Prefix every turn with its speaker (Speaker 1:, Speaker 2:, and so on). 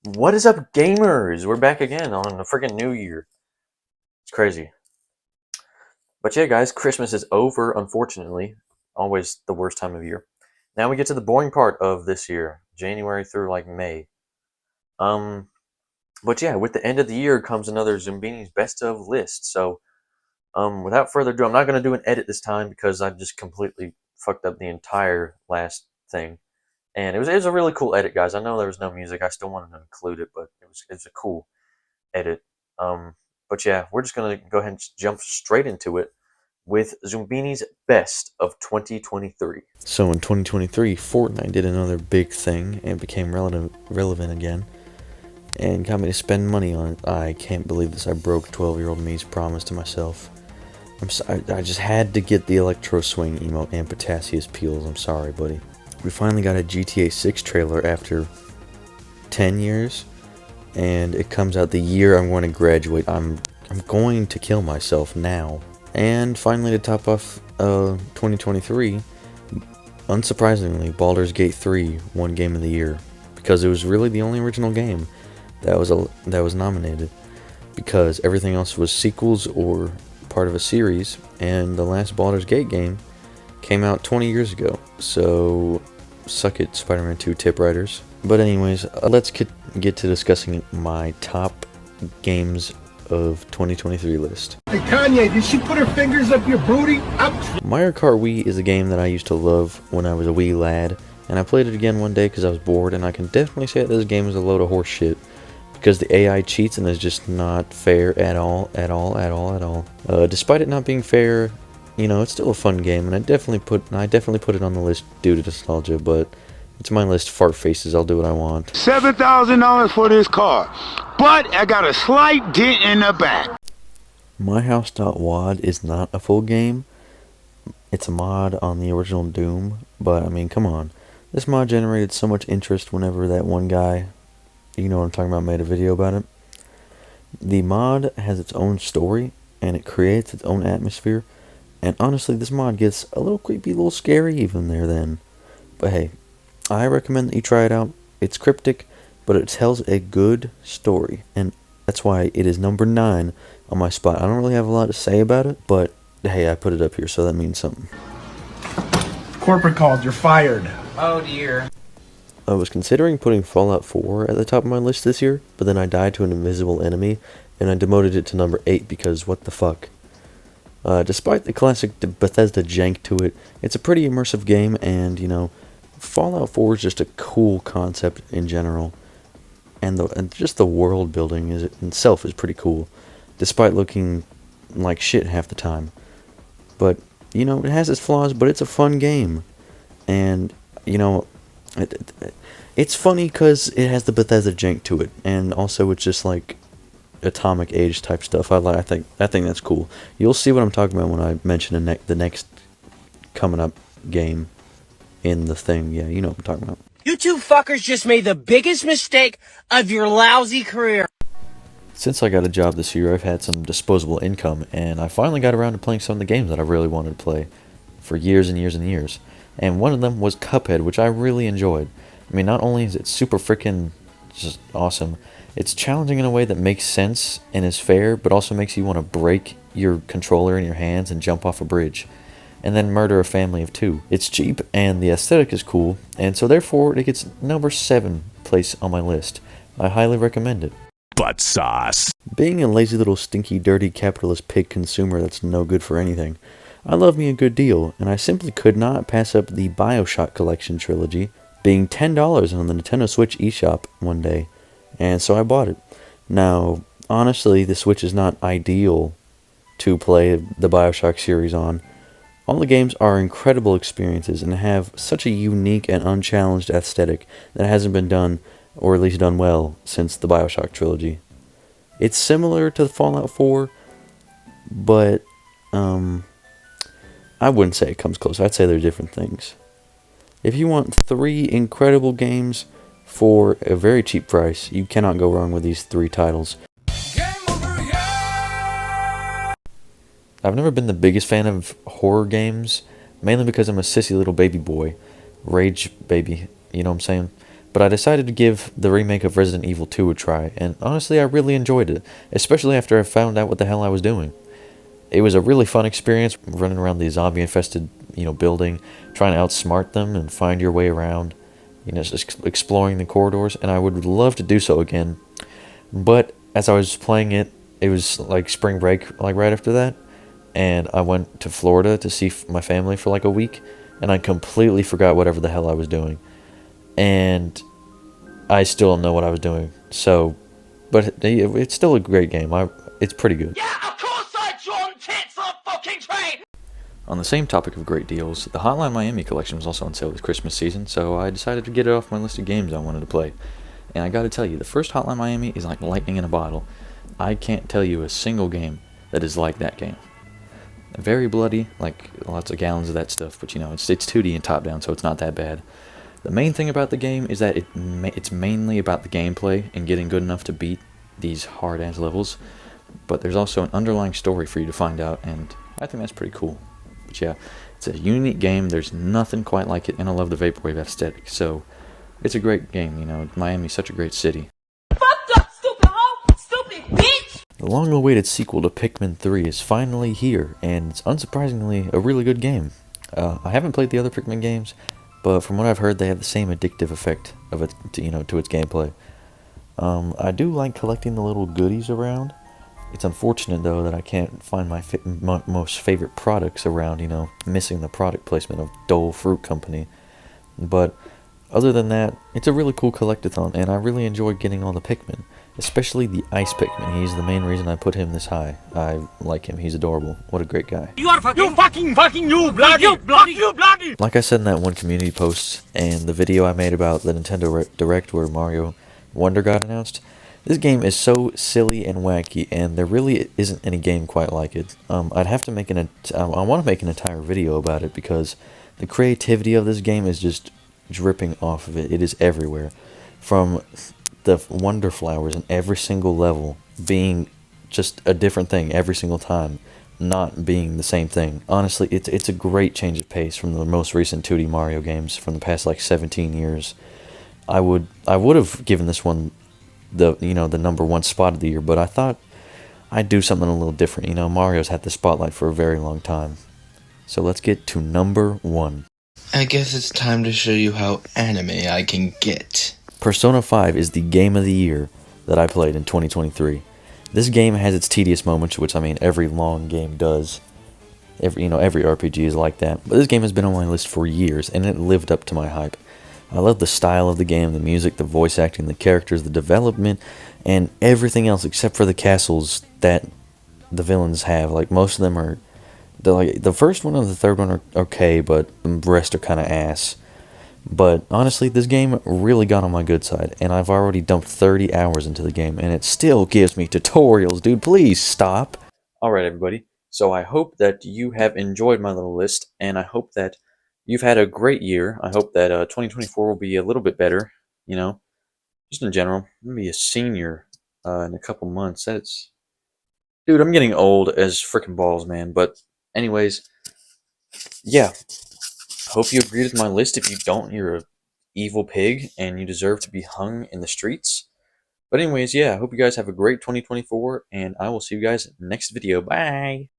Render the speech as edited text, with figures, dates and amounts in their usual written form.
Speaker 1: What is up, gamers? We're back again on the freaking new year. It's crazy. But yeah, guys, Christmas is over, unfortunately. Always the worst time of year. Now we get to the boring part of this year, January through like May. Um, but yeah, with the end of the year comes another Zumbini's best of list. So, without further ado, I'm not gonna do an edit this time because I just completely fucked up the entire last thing. And it was a really cool edit, guys. I know there was no music. I still wanted to include it, but it was a cool edit. Um, but yeah, we're just gonna go ahead and jump straight into it with Zumbini's best of 2023. So in 2023, Fortnite did another big thing and became relevant again, and got me to spend money on it. I can't believe this. I broke 12-year-old me's promise to myself. I just had to get the Electro Swing emote and Potassius Peels. I'm sorry, buddy. We finally got a GTA 6 trailer after 10 years, and it comes out the year I'm going to graduate. I'm going to kill myself now. And finally, to top off 2023, unsurprisingly, Baldur's Gate 3 won Game of the Year because it was really the only original game that was nominated, because everything else was sequels or part of a series, and the last Baldur's Gate game came out 20 years ago. So suck it, Spider-Man 2 tip writers. But anyways, let's get to discussing my top games of 2023 list.
Speaker 2: Hey Kanye, did she put her fingers up your booty?
Speaker 1: Mario Kart Wii is a game that I used to love when I was a wee lad, and I played it again one day because I was bored, and I can definitely say that this game is a load of horse shit because the AI cheats and is just not fair at all. Despite it not being fair, you know, it's still a fun game, and I definitely put it on the list due to nostalgia, but it's my list, fart faces, I'll do what I want.
Speaker 2: $7,000 for this car, but I got a slight dent in the back.
Speaker 1: MyHouse.wad is not a full game. It's a mod on the original Doom, but I mean, come on. This mod generated so much interest whenever that one guy, you know what I'm talking about, made a video about it. The mod has its own story, and it creates its own atmosphere, and honestly, this mod gets a little creepy, a little scary even there then. But hey, I recommend that you try it out. It's cryptic, but it tells a good story, and that's why it is number 9 on my spot. I don't really have a lot to say about it, but hey, I put it up here, so that means something.
Speaker 2: Corporate called, you're fired.
Speaker 3: Oh dear.
Speaker 1: I was considering putting Fallout 4 at the top of my list this year, but then I died to an invisible enemy, and I demoted it to number 8 because what the fuck. Despite the classic Bethesda jank to it, it's a pretty immersive game, and, you know, Fallout 4 is just a cool concept in general, and just the world building itself is pretty cool, despite looking like shit half the time. But, you know, it has its flaws, but it's a fun game, and, you know, it's funny because it has the Bethesda jank to it, and also it's just like atomic age type stuff. I think that's cool. You'll see what I'm talking about when I mention the next coming up game in the thing. Yeah, you know what I'm talking about.
Speaker 3: You two fuckers just made the biggest mistake of your lousy career.
Speaker 1: Since I got a job this year, I've had some disposable income, and I finally got around to playing some of the games that I really wanted to play for years and years and years. And one of them was Cuphead, which I really enjoyed. I mean, not only is it super freaking just awesome, it's challenging in a way that makes sense and is fair, but also makes you want to break your controller in your hands and jump off a bridge, and then murder a family of 2. It's cheap, and the aesthetic is cool, and so therefore it gets number 7 place on my list. I highly recommend it.
Speaker 4: Butt sauce.
Speaker 1: Being a lazy little stinky dirty capitalist pig consumer that's no good for anything, I love me a good deal, and I simply could not pass up the BioShock Collection trilogy being $10 on the Nintendo Switch eShop one day, and so I bought it. Now, honestly, the Switch is not ideal to play the BioShock series on. All the games are incredible experiences and have such a unique and unchallenged aesthetic that hasn't been done, or at least done well, since the BioShock trilogy. It's similar to Fallout 4, but I wouldn't say it comes close. I'd say they're different things. If you want 3 incredible games for a very cheap price, you cannot go wrong with these 3 titles. I've never been the biggest fan of horror games, mainly because I'm a sissy little baby boy. Rage baby, you know what I'm saying? But I decided to give the remake of Resident Evil 2 a try, and honestly, I really enjoyed it, especially after I found out what the hell I was doing. It was a really fun experience running around the zombie-infested, building, trying to outsmart them and find your way around, just exploring the corridors, and I would love to do so again. But as I was playing it, it was like spring break, like right after that, and I went to Florida to see my family for like a week, and I completely forgot whatever the hell I was doing. And I still don't know what I was doing. So, but it's still a great game. It's pretty good.
Speaker 3: Yeah, of course I drawn tits on a fucking train!
Speaker 1: On the same topic of great deals, the Hotline Miami collection was also on sale this Christmas season, so I decided to get it off my list of games I wanted to play. And I gotta tell you, the first Hotline Miami is like lightning in a bottle. I can't tell you a single game that is like that game. Very bloody, like lots of gallons of that stuff, but it's 2D and top down, so it's not that bad. The main thing about the game is that it's mainly about the gameplay and getting good enough to beat these hard-ass levels, but there's also an underlying story for you to find out, and I think that's pretty cool. But yeah, it's a unique game, there's nothing quite like it, and I love the Vaporwave aesthetic, so it's a great game, Miami's such a great city.
Speaker 3: Fucked up, stupid hoe! Stupid bitch!
Speaker 1: The long-awaited sequel to Pikmin 3 is finally here, and it's unsurprisingly a really good game. I haven't played the other Pikmin games, but from what I've heard, they have the same addictive effect of it, to its gameplay. I do like collecting the little goodies around. It's unfortunate though that I can't find my most favorite products around. Missing the product placement of Dole Fruit Company. But other than that, it's a really cool collectathon, and I really enjoy getting all the Pikmin, especially the Ice Pikmin. He's the main reason I put him this high. I like him. He's adorable. What a great guy.
Speaker 3: You fucking bloody!
Speaker 1: Like I said in that one community post and the video I made about the Nintendo Direct where Mario Wonder got announced, this game is so silly and wacky, and there really isn't any game quite like it. I'd have to make I want to make an entire video about it because the creativity of this game is just dripping off of it. It is everywhere, from the wonder flowers in every single level being just a different thing every single time, not being the same thing. Honestly, it's a great change of pace from the most recent 2D Mario games from the past like 17 years. I would have given this one the number one spot of the year, but I thought I'd do something a little different. Mario's had the spotlight for a very long time. So let's get to number 1.
Speaker 4: I guess it's time to show you how anime I can get.
Speaker 1: Persona 5 is the game of the year that I played in 2023. This game has its tedious moments, which every long game does. Every RPG is like that. But this game has been on my list for years, and it lived up to my hype. I love the style of the game, the music, the voice acting, the characters, the development, and everything else except for the castles that the villains have. Like, most of them are... The first one and the third one are okay, but the rest are kind of ass. But honestly, this game really got on my good side, and I've already dumped 30 hours into the game, and it still gives me tutorials, dude. Please stop. Alright, everybody. So I hope that you have enjoyed my little list, and I hope that you've had a great year. I hope that 2024 will be a little bit better, just in general. I'm going to be a senior in a couple months. Dude, I'm getting old as frickin' balls, man, but... Anyways, yeah, hope you agreed with my list. If you don't, you're a evil pig, and you deserve to be hung in the streets. But anyways, yeah, I hope you guys have a great 2024, and I will see you guys next video. Bye!